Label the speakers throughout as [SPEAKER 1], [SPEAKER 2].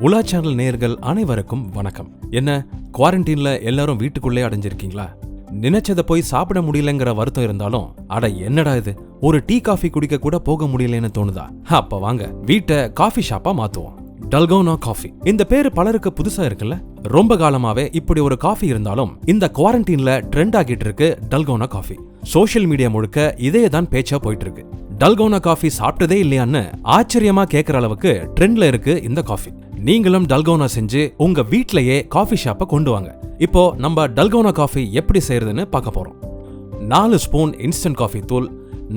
[SPEAKER 1] உலா சேனல் நேயர்கள் அனைவருக்கும் வணக்கம். என்ன குவாரண்டைன்ல எல்லாரும் வீட்டுக்குள்ளே அடைஞ்சிருக்கீங்களா? நினைச்சத போய் சாப்பிட முடியலங்கிற வருத்தம் இருந்தாலும் அட என்னடா இது, ஒரு டீ காஃபி குடிக்க கூட போக முடியலன்னு தோணுதா? அப்ப வாங்க வீட்டை காஃபி ஷாப்பா மாத்துவோம். டல்கோனா காஃபி இந்த பேரு பலருக்கு புதுசா இருக்குல்ல. ரொம்ப காலமாவே இப்படி ஒரு காஃபி இருந்தாலும் இந்த குவாரண்டைன்ல ட்ரெண்ட் ஆகிட்டு இருக்கு டல்கோனா காஃபி. சோஷியல் மீடியா முழுக்க இதே தான் பேச்சா போயிட்டு இருக்கு. டல்கோனா காஃபி சாப்பிட்டதே இல்லையான்னு ஆச்சரியமா கேட்கற அளவுக்கு ட்ரெண்ட்ல இருக்கு இந்த காஃபி. நீங்களும் டல்கோனா செஞ்சு உங்க வீட்லயே காஃபி ஷாப்பை கொண்டு வாங்க. இப்போ நம்ம டல்கோனா காஃபி எப்படி செய்யறதுன்னு பார்க்க போறோம். 4 ஸ்பூன் இன்ஸ்டன்ட் காஃபி தூள்,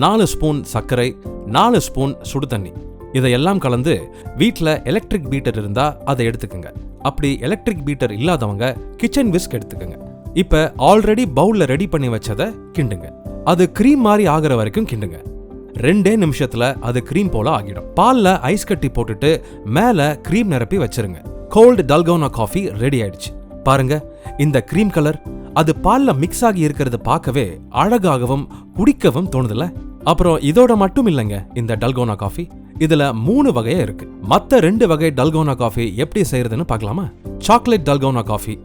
[SPEAKER 1] 4 ஸ்பூன் சர்க்கரை, 4 ஸ்பூன் சுடு தண்ணி, இதையெல்லாம் கலந்து வீட்ல எலக்ட்ரிக் பீட்டர் இருந்தா அதை எடுத்துக்கங்க. அப்படி எலக்ட்ரிக் பீட்டர் இல்லாதவங்க கிச்சன் விஸ்க் எடுத்துக்கங்க. இப்ப ஆல்ரெடி பவுல்ல ரெடி பண்ணி வச்சதை கிண்டுங்க. அது கிரீம் மாதிரி ஆகிற வரைக்கும் கிண்டுங்க. 2 நிமிஷத்துல அது கிரீம் போல ஆகிடும். பால்ல ஐஸ் கட்டி போட்டுட்டு மேல கிரீம் நிரப்பி வச்சிருங்க. கோல்டு டல்கோனா காஃபி ரெடி ஆயிடுச்சு. பாருங்க, இந்த கிரீம் கலர் அது பால்ல மிக்ஸ் ஆகி இருக்கிறது பார்க்கவே அழகாகவும் குடிக்கவும் தோணுதுல. அப்புறம் இதோட மட்டும் இல்லைங்க இந்த டல்கோனா காஃபி. இதுல 3 வகையா இருக்கு. மத்த 2 வகை டல்கோனா காஃபி எப்படி செய்யறதுன்னு பார்க்கலாமா? Chocolate dalgona coffee.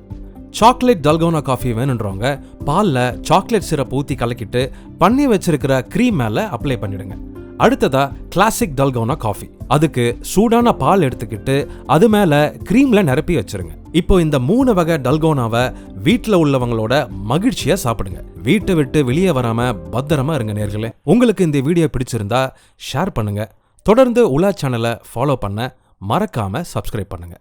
[SPEAKER 1] Chocolate dalgona coffee வேணுன்றவங்க பால்ல சாக்லேட் சிரப் ஊத்தி கலக்கிட்டு பண்ணி வச்சிருக்கிற கிரீம் மேல அப்ளை பண்ணிடுங்க. அடுத்ததா கிளாசிக் டல்கோனா காஃபி. அதுக்கு சூடான பால் எடுத்துக்கிட்டு அது மேல கிரீம்ல நிரப்பி வச்சிருங்க. இப்போ இந்த 3 வகை டல்கோனாவை வீட்டுல உள்ளவங்களோட மகிழ்ச்சியா சாப்பிடுங்க. வீட்டை விட்டு வெளியே வராம பத்திரமா இருங்க நேர்களே. உங்களுக்கு இந்த வீடியோ பிடிச்சிருந்தா ஷேர் பண்ணுங்க. தொடர்ந்து உலா சேனலை ஃபாலோ பண்ண மறக்காம சப்ஸ்கிரைப் பண்ணுங்க.